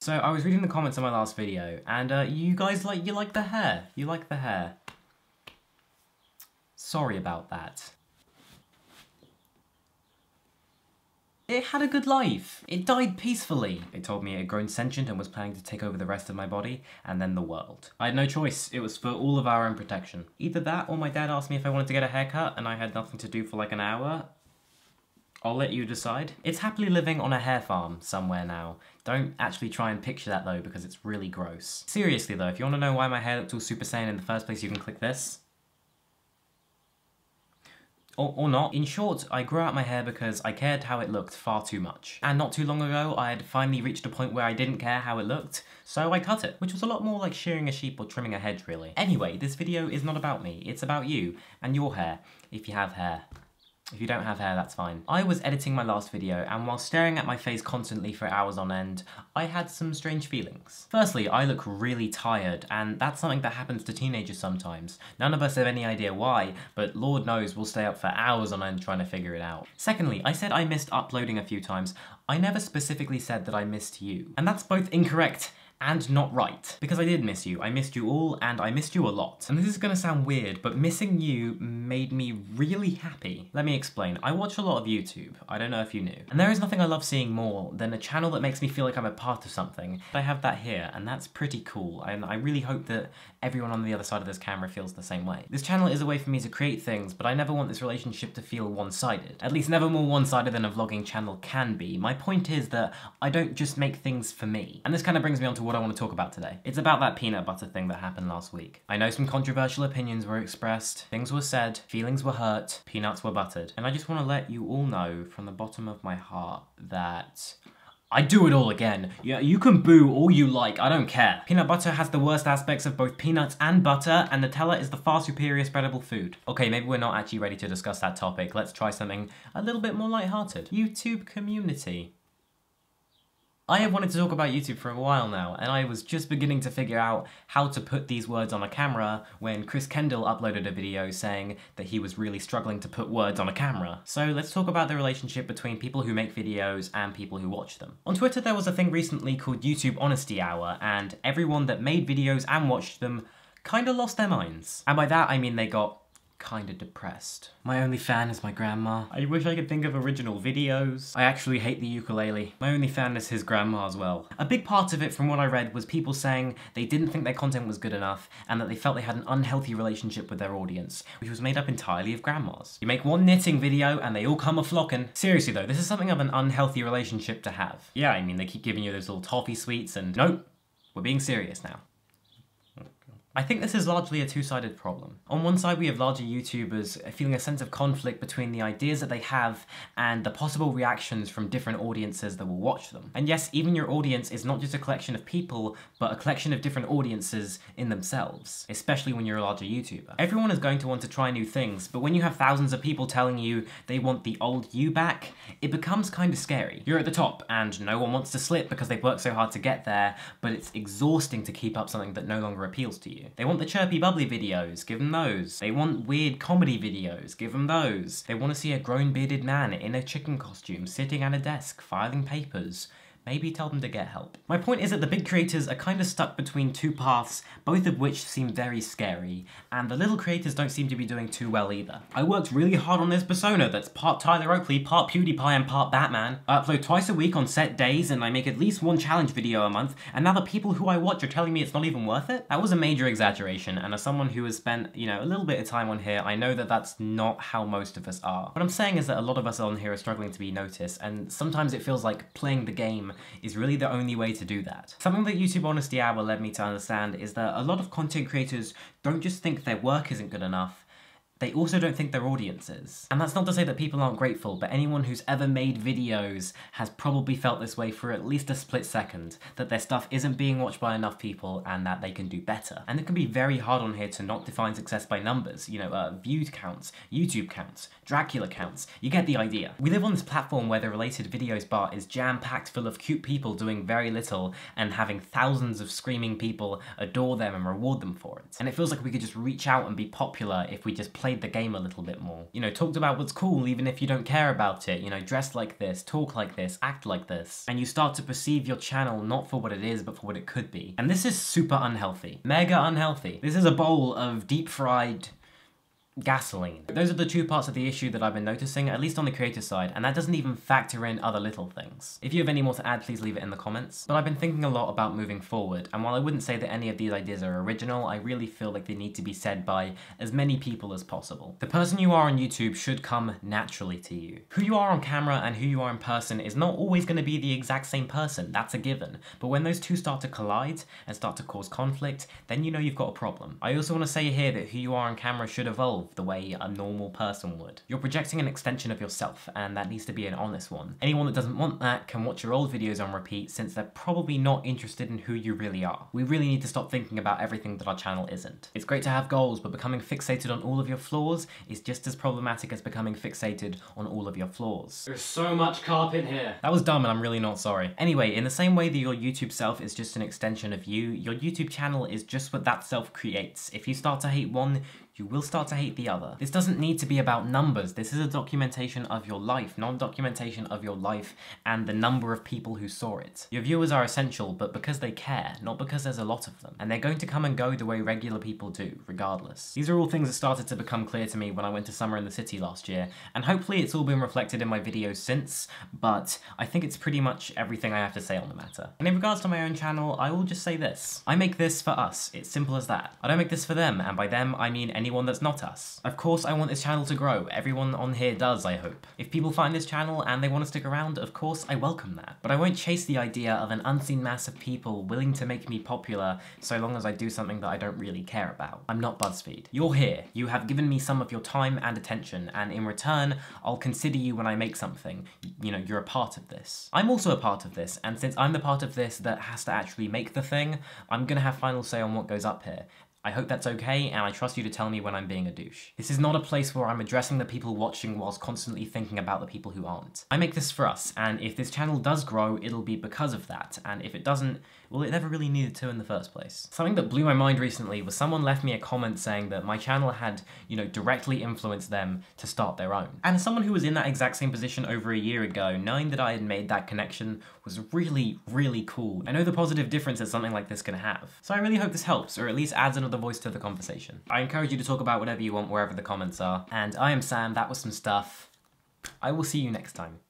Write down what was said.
So I was reading the comments on my last video, and you guys you like the hair. You like the hair. Sorry about that. It had a good life. It died peacefully. It told me it had grown sentient and was planning to take over the rest of my body, and then the world. I had no choice. It was for all of our own protection. Either that, or my dad asked me if I wanted to get a haircut, and I had nothing to do for like an hour. I'll let you decide. It's happily living on a hair farm somewhere now. Don't actually try and picture that though, because it's really gross. Seriously though, if you want to know why my hair looked all Super Saiyan in the first place, you can click this. Or not. In short, I grew out my hair because I cared how it looked far too much. And not too long ago, I had finally reached a point where I didn't care how it looked, so I cut it, which was a lot more like shearing a sheep or trimming a hedge, really. Anyway, this video is not about me, it's about you, and your hair, if you have hair. If you don't have hair, that's fine. I was editing my last video, and while staring at my face constantly for hours on end, I had some strange feelings. Firstly, I look really tired, and that's something that happens to teenagers sometimes. None of us have any idea why, but Lord knows we'll stay up for hours on end trying to figure it out. Secondly, I said I missed uploading a few times. I never specifically said that I missed you. And that's both incorrect and not right. Because I did miss you. I missed you all, and I missed you a lot. And this is gonna sound weird, but missing you made me really happy. Let me explain. I watch a lot of YouTube. I don't know if you knew. And there is nothing I love seeing more than a channel that makes me feel like I'm a part of something. I have that here, and that's pretty cool. And I really hope that everyone on the other side of this camera feels the same way. This channel is a way for me to create things, but I never want this relationship to feel one-sided. At least never more one-sided than a vlogging channel can be. My point is that I don't just make things for me. And this kind of brings me on to what I want to talk about today. It's about that peanut butter thing that happened last week. I know some controversial opinions were expressed, things were said, feelings were hurt, peanuts were buttered. And I just want to let you all know from the bottom of my heart that I'd do it all again. Yeah, you can boo all you like, I don't care. Peanut butter has the worst aspects of both peanuts and butter, and Nutella is the far superior spreadable food. Okay, maybe we're not actually ready to discuss that topic. Let's try something a little bit more lighthearted. YouTube community. I have wanted to talk about YouTube for a while now, and I was just beginning to figure out how to put these words on a camera when Chris Kendall uploaded a video saying that he was really struggling to put words on a camera. So let's talk about the relationship between people who make videos and people who watch them. On Twitter there was a thing recently called YouTube Honesty Hour, and everyone that made videos and watched them kinda lost their minds. And by that I mean they got kinda depressed. My only fan is my grandma. I wish I could think of original videos. I actually hate the ukulele. My only fan is his grandma as well. A big part of it from what I read was people saying they didn't think their content was good enough and that they felt they had an unhealthy relationship with their audience, which was made up entirely of grandmas. You make one knitting video and they all come a-flockin'. Seriously though, this is something of an unhealthy relationship to have. Yeah, I mean, they keep giving you those little toffee sweets and nope, we're being serious now. I think this is largely a two-sided problem. On one side we have larger YouTubers feeling a sense of conflict between the ideas that they have and the possible reactions from different audiences that will watch them. And yes, even your audience is not just a collection of people, but a collection of different audiences in themselves, especially when you're a larger YouTuber. Everyone is going to want to try new things, but when you have thousands of people telling you they want the old you back, it becomes kind of scary. You're at the top, and no one wants to slip because they've worked so hard to get there, but it's exhausting to keep up something that no longer appeals to you. They want the chirpy bubbly videos, give them those. They want weird comedy videos, give them those. They want to see a grown bearded man in a chicken costume sitting at a desk filing papers. Maybe tell them to get help. My point is that the big creators are kind of stuck between two paths, both of which seem very scary, and the little creators don't seem to be doing too well either. I worked really hard on this persona that's part Tyler Oakley, part PewDiePie, and part Batman. I upload twice a week on set days, and I make at least one challenge video a month, and now the people who I watch are telling me it's not even worth it? That was a major exaggeration, and as someone who has spent, you know, a little bit of time on here, I know that that's not how most of us are. What I'm saying is that a lot of us on here are struggling to be noticed, and sometimes it feels like playing the game is really the only way to do that. Something that YouTube Honesty Hour led me to understand is that a lot of content creators don't just think their work isn't good enough, they also don't think their audience is. And that's not to say that people aren't grateful, but anyone who's ever made videos has probably felt this way for at least a split second, that their stuff isn't being watched by enough people and that they can do better. And it can be very hard on here to not define success by numbers, you know, view counts, YouTube counts, Dracula counts, you get the idea. We live on this platform where the related videos bar is jam-packed full of cute people doing very little and having thousands of screaming people adore them and reward them for it. And it feels like we could just reach out and be popular if we just play played the game a little bit more. You know, talked about what's cool even if you don't care about it. You know, dress like this, talk like this, act like this. And you start to perceive your channel not for what it is, but for what it could be. And this is super unhealthy. Mega unhealthy. This is a bowl of deep fried gasoline. Those are the two parts of the issue that I've been noticing, at least on the creator side, and that doesn't even factor in other little things. If you have any more to add, please leave it in the comments. But I've been thinking a lot about moving forward, and while I wouldn't say that any of these ideas are original, I really feel like they need to be said by as many people as possible. The person you are on YouTube should come naturally to you. Who you are on camera and who you are in person is not always going to be the exact same person, that's a given. But when those two start to collide and start to cause conflict, then you know you've got a problem. I also want to say here that who you are on camera should evolve the way a normal person would. You're projecting an extension of yourself, and that needs to be an honest one. Anyone that doesn't want that can watch your old videos on repeat, since they're probably not interested in who you really are. We really need to stop thinking about everything that our channel isn't. It's great to have goals, but becoming fixated on all of your flaws is just as problematic as becoming fixated on all of your flaws. There's so much carpet here. That was dumb and I'm really not sorry. Anyway, in the same way that your YouTube self is just an extension of you, your YouTube channel is just what that self creates. If you start to hate one, you will start to hate the other. This doesn't need to be about numbers. This is a documentation of your life, not a documentation of your life and the number of people who saw it. Your viewers are essential, but because they care, not because there's a lot of them. And they're going to come and go the way regular people do, regardless. These are all things that started to become clear to me when I went to Summer in the City last year, and hopefully it's all been reflected in my videos since, but I think it's pretty much everything I have to say on the matter. And in regards to my own channel, I will just say this. I make this for us. It's simple as that. I don't make this for them, and by them, I mean anyone that's not us. Of course, I want this channel to grow. Everyone on here does, I hope. If people find this channel and they want to stick around, of course, I welcome that. But I won't chase the idea of an unseen mass of people willing to make me popular so long as I do something that I don't really care about. I'm not BuzzFeed. You're here. You have given me some of your time and attention, and in return, I'll consider you when I make something. You know, you're a part of this. I'm also a part of this, and since I'm the part of this that has to actually make the thing, I'm gonna have final say on what goes up here. I hope that's okay, and I trust you to tell me when I'm being a douche. This is not a place where I'm addressing the people watching whilst constantly thinking about the people who aren't. I make this for us, and if this channel does grow, it'll be because of that, and if it doesn't, well, it never really needed to in the first place. Something that blew my mind recently was someone left me a comment saying that my channel had, you know, directly influenced them to start their own. And as someone who was in that exact same position over a year ago, knowing that I had made that connection was really, really cool. I know the positive difference that something like this can have. So I really hope this helps, or at least adds another voice to the conversation. I encourage you to talk about whatever you want wherever the comments are. And I am Sam, that was some stuff. I will see you next time.